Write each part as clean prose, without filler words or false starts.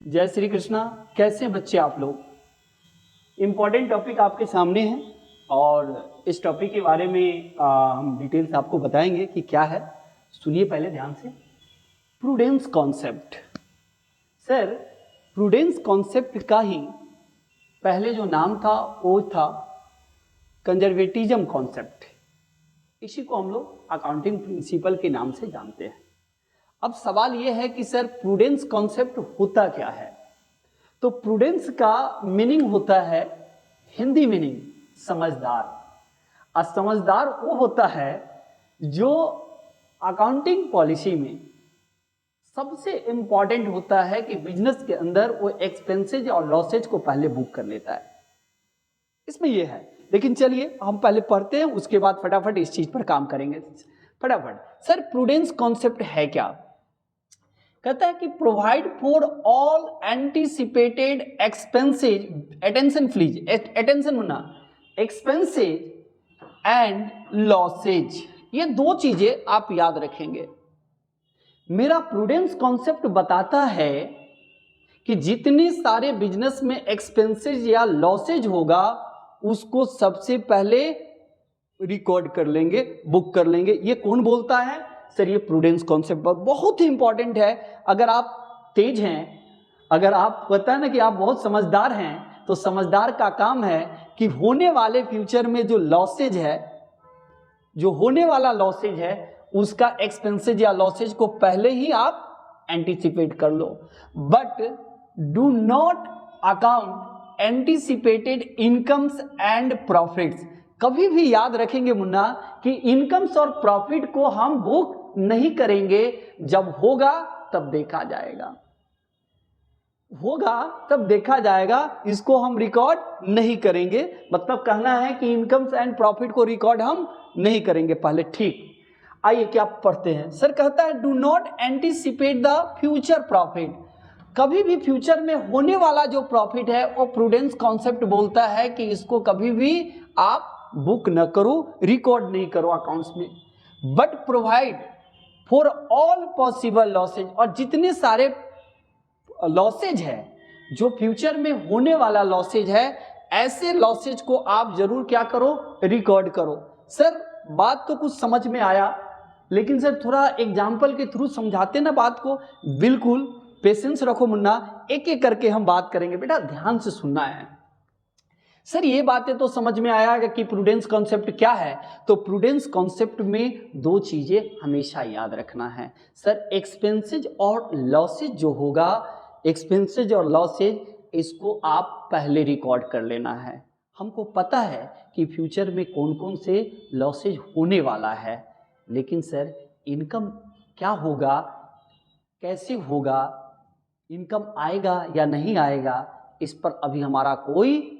जय श्री कृष्णा। कैसे हैं बच्चे आप लोग? इम्पॉर्टेंट टॉपिक आपके सामने है और इस टॉपिक के बारे में हम डिटेल्स आपको बताएंगे कि क्या है। सुनिए पहले ध्यान से। Prudence concept. Sir, prudence concept का ही पहले जो नाम था वो था कंजर्वेटिज्म कॉन्सेप्ट। इसी को हम लोग अकाउंटिंग प्रिंसिपल के नाम से जानते हैं। अब सवाल यह है कि सर प्रूडेंस कॉन्सेप्ट होता क्या है? तो प्रूडेंस का मीनिंग होता है, हिंदी मीनिंग समझदार। और समझदार वो होता है जो अकाउंटिंग पॉलिसी में सबसे इंपॉर्टेंट होता है कि बिजनेस के अंदर वो एक्सपेंसेज और लॉसेज को पहले बुक कर लेता है। इसमें ये है। लेकिन चलिए हम पहले पढ़ते हैं, उसके बाद फटाफट इस चीज पर काम करेंगे। फटाफट। सर प्रूडेंस कॉन्सेप्ट है क्या? कहता है कि provide for all anticipated expenses, attention please, attention होना, एक्सपेंसेज एंड लॉसेज। ये दो चीजें आप याद रखेंगे। मेरा प्रूडेंस कॉन्सेप्ट बताता है कि जितने सारे बिजनेस में एक्सपेंसेज या लॉसेज होगा उसको सबसे पहले रिकॉर्ड कर लेंगे, बुक कर लेंगे। ये कौन बोलता है? सर ये प्रूडेंस कॉन्सेप्ट बहुत ही इंपॉर्टेंट है। अगर आप तेज हैं, अगर आप पता है ना कि आप बहुत समझदार हैं, तो समझदार का काम है कि होने वाले फ्यूचर में जो लॉसेज है, जो होने वाला लॉसेज है, उसका एक्सपेंसेज या लॉसेज को पहले ही आप एंटीसिपेट कर लो। But do not account anticipated incomes and profits. कभी भी याद रखेंगे मुन्ना कि इनकम्स और प्रॉफिट को हम बुक नहीं करेंगे। जब होगा तब देखा जाएगा, होगा तब देखा जाएगा, इसको हम रिकॉर्ड नहीं करेंगे। मतलब कहना है कि इनकम्स एंड प्रॉफिट को रिकॉर्ड हम नहीं करेंगे पहले। ठीक, आइए क्या पढ़ते हैं। सर कहता है do not anticipate the future profit. कभी भी फ्यूचर में होने वाला जो प्रॉफिट है वो प्रूडेंस कॉन्सेप्ट बोलता है कि इसको कभी भी आप बुक न करो, रिकॉर्ड नहीं करो अकाउंट्स में। But provide for all possible losses, और जितने सारे लॉसेज है, जो फ्यूचर में होने वाला लॉसेज है, ऐसे लॉसेज को आप जरूर क्या करो, रिकॉर्ड करो। सर बात तो कुछ समझ में आया, लेकिन सर थोड़ा एग्जाम्पल के थ्रू समझाते ना बात को। बिल्कुल पेशेंस रखो मुन्ना, एक एक करके हम बात करेंगे। बेटा ध्यान से सुनना है। सर ये बातें तो समझ में आया कि प्रूडेंस कॉन्सेप्ट क्या है। तो प्रूडेंस कॉन्सेप्ट में दो चीजें हमेशा याद रखना है। सर एक्सपेंसेज और लॉसेज जो होगा, एक्सपेंसेज और लॉसेज, इसको आप पहले रिकॉर्ड कर लेना है। हमको पता है कि फ्यूचर में कौन कौन से लॉसेज होने वाला है, लेकिन सर इनकम क्या होगा, कैसे होगा, इनकम आएगा या नहीं आएगा, इस पर अभी हमारा कोई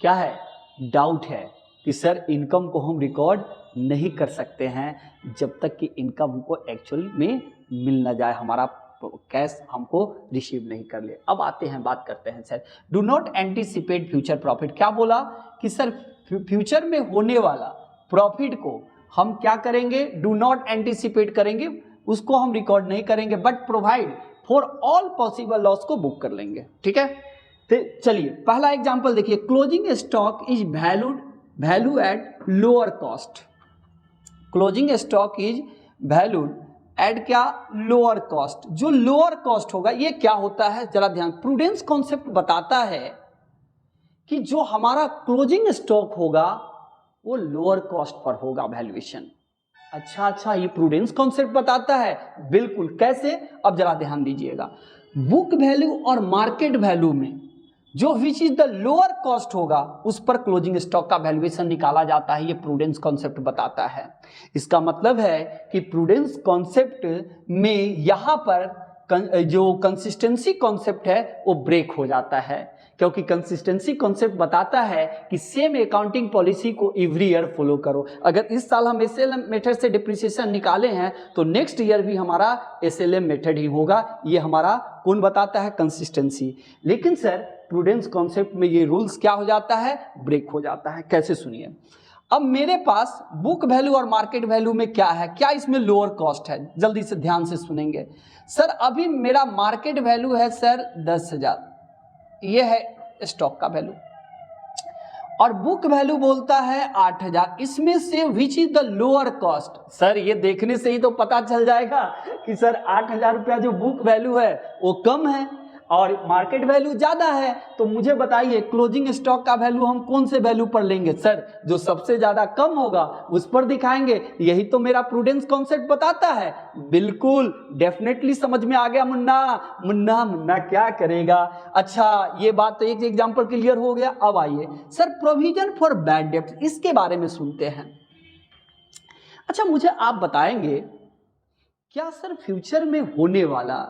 क्या है, डाउट है कि सर इनकम को हम रिकॉर्ड नहीं कर सकते हैं जब तक कि इनकम हमको एक्चुअल में मिल ना जाए, हमारा कैश हमको रिसीव नहीं कर ले। अब आते हैं, बात करते हैं। Sir do not anticipate future profit, क्या बोला कि सर फ्यूचर में होने वाला प्रॉफिट को हम क्या करेंगे, डू नॉट एंटीसिपेट करेंगे, उसको हम रिकॉर्ड नहीं करेंगे, but provide for all possible loss को बुक कर लेंगे। ठीक है, तो चलिए पहला एग्जांपल देखिए। Closing stock is value at lower cost. Closing stock is valued at क्या, लोअर कॉस्ट। जो लोअर कॉस्ट होगा ये क्या होता है, जरा ध्यान। प्रूडेंस कॉन्सेप्ट बताता है कि जो हमारा क्लोजिंग स्टॉक होगा वो लोअर कॉस्ट पर होगा वैल्यूएशन। अच्छा, ये प्रूडेंस कॉन्सेप्ट बताता है। बिल्कुल, कैसे? अब जरा ध्यान दीजिएगा। बुक वैल्यू और मार्केट वैल्यू में जो which is the lower cost होगा उस पर क्लोजिंग स्टॉक का वैल्यूएशन निकाला जाता है। ये प्रूडेंस कॉन्सेप्ट बताता है। इसका मतलब है कि प्रूडेंस कॉन्सेप्ट में यहां पर जो कंसिस्टेंसी कॉन्सेप्ट है वो ब्रेक हो जाता है, क्योंकि कंसिस्टेंसी कॉन्सेप्ट बताता है कि सेम अकाउंटिंग पॉलिसी को एवरी ईयर फॉलो करो। अगर इस साल हम एसएलएम मेथड से डिप्रिसिएशन निकाले हैं तो नेक्स्ट ईयर भी हमारा एसएलएम मेथड ही होगा। ये हमारा कौन बताता है, कंसिस्टेंसी। लेकिन सर प्रूडेंस कॉन्सेप्ट में ये रूल्स क्या हो जाता है, ब्रेक हो जाता है। कैसे, सुनिए। अब मेरे पास बुक वैल्यू और मार्केट वैल्यू में क्या है, क्या इसमें लोअर कॉस्ट है, जल्दी से ध्यान से सुनेंगे। सर अभी मेरा मार्केट वैल्यू है सर 10,000, ये है स्टॉक का वैल्यू, और बुक वैल्यू बोलता है 8,000। इसमें से which is the lower cost? Sir ये देखने से ही तो पता चल जाएगा कि सर 8,000 रुपया जो बुक वैल्यू है वो कम है और मार्केट वैल्यू ज्यादा है। तो मुझे बताइए क्लोजिंग स्टॉक का वैल्यू हम कौन से वैल्यू पर लेंगे? सर जो सबसे ज्यादा कम होगा उस पर दिखाएंगे। यही तो मेरा प्रूडेंस कॉन्सेप्ट बताता है। बिल्कुल डेफिनेटली समझ में आ गया मुन्ना। मुन्ना मुन्ना क्या करेगा। अच्छा ये बात तो एक एग्जांपल क्लियर हो गया। अब आइए सर प्रोविजन फॉर बैड डेब्ट, इसके बारे में सुनते हैं। अच्छा मुझे आप बताएंगे क्या सर फ्यूचर में होने वाला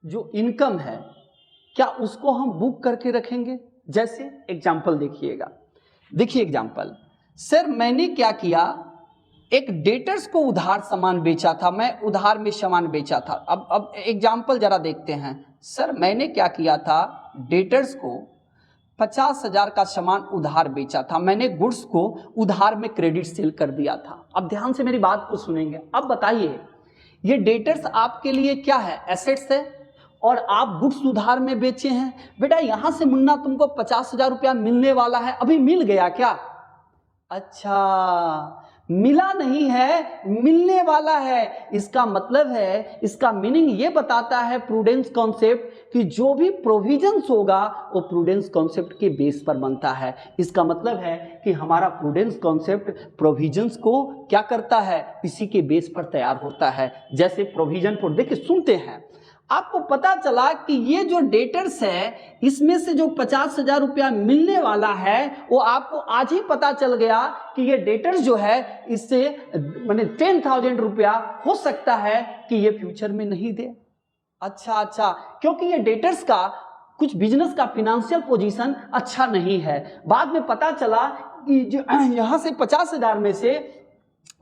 जो इनकम है क्या उसको हम बुक करके रखेंगे? जैसे एग्जाम्पल देखिएगा, देखिए एग्जाम्पल। सर मैंने क्या किया, एक डेटर्स को उधार सामान बेचा था, मैं उधार में सामान बेचा था। अब एग्जाम्पल जरा देखते हैं। सर मैंने क्या किया था, डेटर्स को 50,000 का सामान उधार बेचा था, मैंने गुड्स को उधार में क्रेडिट सेल कर दिया था। अब ध्यान से मेरी बात को सुनेंगे। अब बताइए ये डेटर्स आपके लिए क्या है, एसेट्स है, और आप गुड्स उधार में बेचे हैं। बेटा यहां से मुन्ना तुमको 50,000 रुपया मिलने वाला है, अभी मिल गया क्या? अच्छा मिला नहीं है, मिलने वाला है। इसका मतलब है, इसका मीनिंग ये बताता है प्रूडेंस कॉन्सेप्ट कि जो भी प्रोविजंस होगा वो प्रूडेंस कॉन्सेप्ट के बेस पर बनता है। इसका मतलब है कि हमारा प्रूडेंस कॉन्सेप्ट प्रोविजंस को क्या करता है, इसी के बेस पर तैयार होता है। जैसे प्रोविजन फॉर, देखिए सुनते हैं, आपको पता चला कि ये जो डेटर्स है इसमें से जो 50,000 रुपया मिलने वाला है वो आपको आज ही पता चल गया कि ये डेटर्स जो है इससे माने 10,000 रुपया हो सकता है कि ये फ्यूचर में नहीं दे। अच्छा क्योंकि ये डेटर्स का कुछ बिजनेस का फिनेंशियल पोजीशन अच्छा नहीं है। बाद में पता चला कि जो यहाँ से 50,000 में से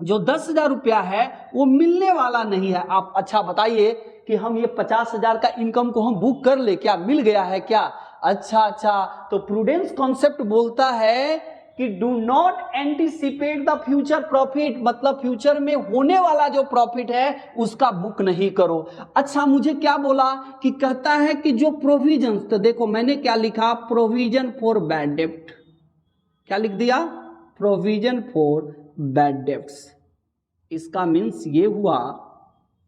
जो 10,000 रुपया है वो मिलने वाला नहीं है। आप अच्छा बताइए कि हम ये 50,000 का इनकम को हम बुक कर ले, क्या मिल गया है क्या? अच्छा तो प्रूडेंस कॉन्सेप्ट बोलता है कि do not anticipate the future profit, मतलब फ्यूचर में होने वाला जो प्रॉफिट है उसका बुक नहीं करो। अच्छा मुझे क्या बोला कि कहता है कि जो प्रोविजन, तो देखो मैंने क्या लिखा, प्रोविजन फॉर बैड डेब्ट, क्या लिख दिया, प्रोविजन फॉर बैड डेब्ट्स। इसका मीन्स ये हुआ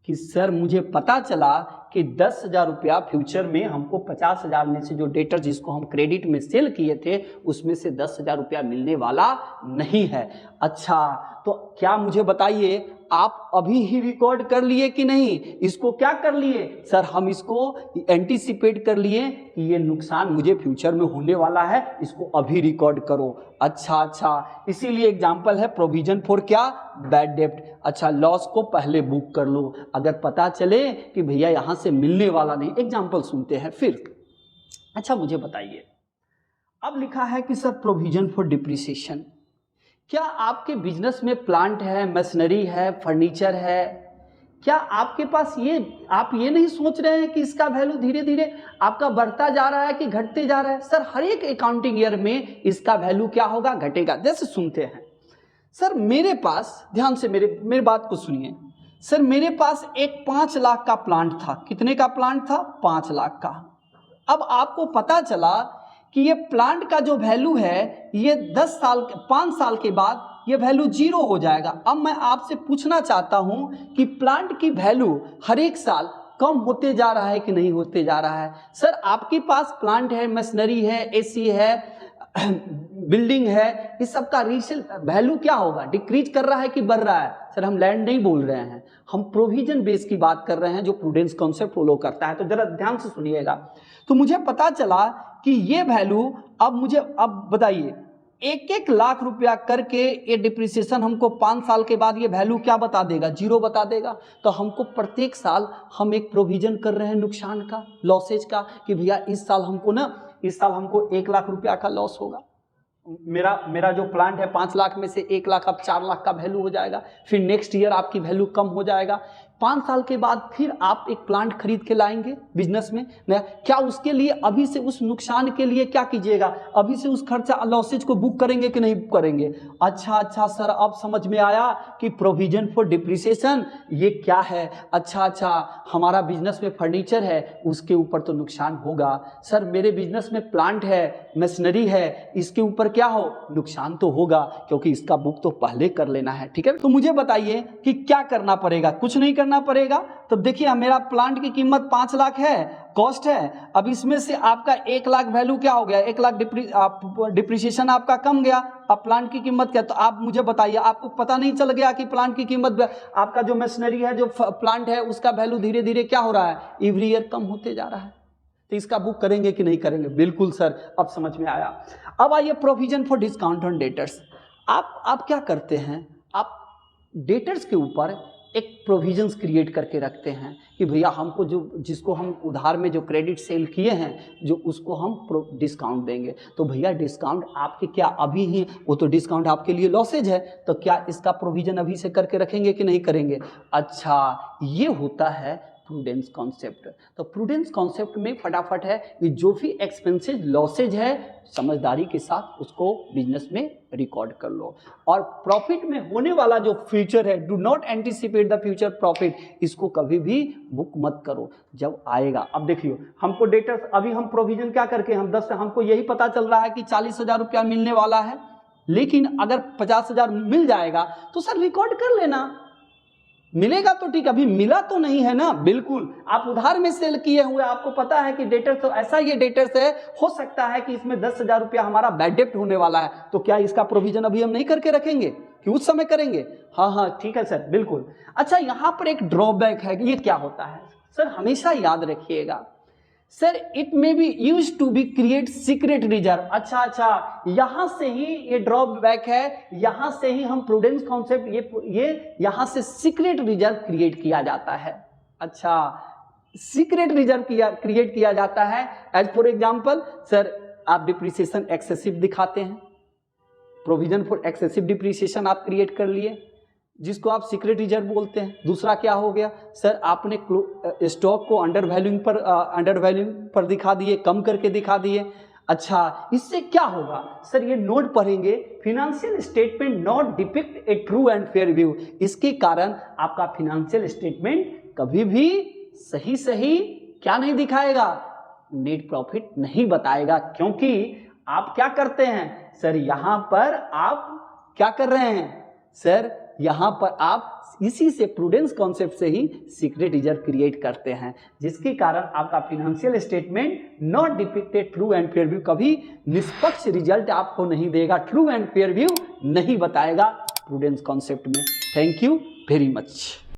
कि सर मुझे पता चला कि 10,000 रुपया फ्यूचर में हमको 50,000 में से जो डेटर जिसको हम क्रेडिट में सेल किए थे उसमें से 10,000 रुपया मिलने वाला नहीं है। अच्छा तो क्या मुझे बताइए आप अभी ही रिकॉर्ड कर लिए कि नहीं? इसको क्या कर लिए सर, हम इसको एंटीसिपेट कर लिए कि ये नुकसान मुझे फ्यूचर में होने वाला है, इसको अभी रिकॉर्ड करो। अच्छा इसीलिए एग्जांपल है प्रोविजन फॉर क्या, बैड डेब्ट। अच्छा लॉस को पहले बुक कर लो अगर पता चले कि भैया यहां से मिलने वाला नहीं। एग्जांपल सुनते हैं फिर। अच्छा मुझे बताइए, अब लिखा है कि सर प्रोविजन फॉर डिप्रिसिएशन, क्या आपके बिजनेस में प्लांट है, मशीनरी है, फर्नीचर है, क्या आपके पास ये, आप ये नहीं सोच रहे हैं कि इसका वैल्यू धीरे धीरे आपका बढ़ता जा रहा है कि घटते जा रहा है? सर हर एक अकाउंटिंग ईयर में इसका वैल्यू क्या होगा, घटेगा। जैसे सुनते हैं सर मेरे पास, ध्यान से मेरे बात को सुनिए। सर मेरे पास एक 5 लाख का प्लांट था। कितने का प्लांट था? 5 लाख का। अब आपको पता चला कि ये प्लांट का जो वैल्यू है ये 5 साल के बाद ये वैल्यू 0 हो जाएगा। अब मैं आपसे पूछना चाहता हूं कि प्लांट की वैल्यू हर एक साल कम होते जा रहा है कि नहीं होते जा रहा है? सर आपके पास प्लांट है, मशीनरी है, एसी है, बिल्डिंग है, इस सब का रीसेल वैल्यू क्या होगा, डिक्रीज कर रहा है कि बढ़ रहा है? सर हम लैंड नहीं बोल रहे हैं, हम प्रोविजन बेस की बात कर रहे हैं जो प्रूडेंस कॉन्सेप्ट फॉलो करता है। तो जरा ध्यान से सुनिएगा। तो मुझे पता चला कि ये वैल्यू, अब बताइए 1-1 लाख रुपया करके ये डिप्रिसिएशन हमको 5 साल के बाद ये वैल्यू क्या बता देगा, 0 बता देगा। तो हमको प्रत्येक साल हम एक प्रोविजन कर रहे हैं नुकसान का, लॉसेज का, कि भैया इस साल हमको 1 लाख रुपया का लॉस होगा। मेरा जो प्लांट है 5 लाख में से 1 लाख अब 4 लाख का वैल्यू हो जाएगा। फिर नेक्स्ट ईयर आपकी वैल्यू कम हो जाएगा। 5 साल के बाद फिर आप एक प्लांट खरीद के लाएंगे बिजनेस में नया, क्या उसके लिए अभी से उस नुकसान के लिए क्या कीजिएगा, अभी से उस खर्चा लॉसेज को बुक करेंगे कि नहीं करेंगे? अच्छा सर, अब समझ में आया कि प्रोविजन फॉर डिप्रिसिएशन ये क्या है। अच्छा, हमारा बिजनेस में फर्नीचर है, उसके ऊपर तो नुकसान होगा। सर मेरे बिजनेस में प्लांट है, मशीनरी है, इसके ऊपर क्या हो, नुकसान तो होगा, क्योंकि इसका बुक तो पहले कर लेना है। ठीक है, तो मुझे बताइए कि क्या करना पड़ेगा? कुछ नहीं करना पड़ेगा। तो देखिए मेरा प्लांट की कीमत 5 लाख है, कॉस्ट है। अब इसमें से आपका 1 लाख वैल्यू क्या हो गया, 1 लाख डिप्रिसिएशन आपका कम गया। अब प्लांट की कीमत क्या, तो आप मुझे बताइए, आपको पता नहीं चल गया कि प्लांट की कीमत, आपका जो मशीनरी है, जो प्लांट है, उसका वैल्यू धीरे धीरे क्या हो रहा है, एवरी ईयर कम होते जा रहा है। तो इसका बुक करेंगे कि नहीं करेंगे? बिल्कुल सर, अब समझ में आया। अब आइए provision for discount on debtors. आप क्या करते हैं, आप डेटर्स के ऊपर एक प्रोविजंस क्रिएट करके रखते हैं कि भैया हमको जिसको हम उधार में जो क्रेडिट सेल किए हैं, जो उसको हम डिस्काउंट देंगे। तो भैया डिस्काउंट आपके क्या अभी ही, वो तो डिस्काउंट आपके लिए लॉसेज है, तो क्या इसका प्रोविजन अभी से करके रखेंगे कि नहीं करेंगे? अच्छा, ये होता है प्रूडेंस कॉन्सेप्ट। तो प्रूडेंस कॉन्सेप्ट में फटाफट है कि जो भी एक्सपेंसेज लॉसेज है, समझदारी के साथ उसको बिजनेस में रिकॉर्ड कर लो। और प्रॉफिट में होने वाला जो फ्यूचर है, do not anticipate the future profit, इसको कभी भी बुक मत करो, जब आएगा। अब देखियो, हमको डेटर्स, अभी हम प्रोविजन क्या करके, हम 10, हमको यही पता चल रहा है कि 40,000 रुपया मिलने वाला है, लेकिन अगर 50,000 मिल जाएगा तो सर रिकॉर्ड कर लेना, मिलेगा तो ठीक, अभी मिला तो नहीं है ना। बिल्कुल, आप उधार में सेल किए हुए, आपको पता है कि डेटर्स तो ऐसा ये डेटर्स है, हो सकता है कि इसमें 10,000 रुपया हमारा बैड डेप्ट होने वाला है, तो क्या इसका प्रोविजन अभी हम नहीं करके रखेंगे कि उस समय करेंगे? हाँ ठीक है सर, बिल्कुल। अच्छा, यहाँ पर एक ड्रॉबैक है, ये क्या होता है सर, हमेशा याद रखिएगा sir, it may be use to be create secret reserve. अच्छा, यहां से ही ये ड्रॉबैक है, यहां से ही हम प्रूडेंस कॉन्सेप्ट, ये यहां से सीक्रेट रिजर्व क्रिएट किया जाता है। अच्छा, सीक्रेट रिजर्व क्रिएट किया जाता है। एज फॉर एग्जांपल सर, आप डिप्रिसिएशन एक्सेसिव दिखाते हैं, प्रोविजन फॉर एक्सेसिव डिप्रिसिएशन आप क्रिएट कर लिए, जिसको आप सीक्रेट रिजर्व बोलते हैं। दूसरा क्या हो गया सर, आपने स्टॉक को अंडर वैल्यूइंग पर दिखा दिए, कम करके दिखा दिए। अच्छा, इससे क्या होगा सर, ये नोट पढ़ेंगे, financial statement not depict A true and fair view. इसके कारण आपका फिनेंशियल स्टेटमेंट कभी भी सही क्या नहीं दिखाएगा, नेट प्रॉफिट नहीं बताएगा, क्योंकि आप क्या करते हैं सर, यहां पर आप क्या कर रहे हैं सर, यहां पर आप इसी से प्रूडेंस कॉन्सेप्ट से ही सीक्रेट रिजर्व क्रिएट करते हैं, जिसके कारण आपका financial statement not depicted true and fair view, कभी निष्पक्ष रिजल्ट आपको नहीं देगा, ट्रू एंड फेयर व्यू नहीं बताएगा प्रूडेंस कॉन्सेप्ट में। Thank you very much.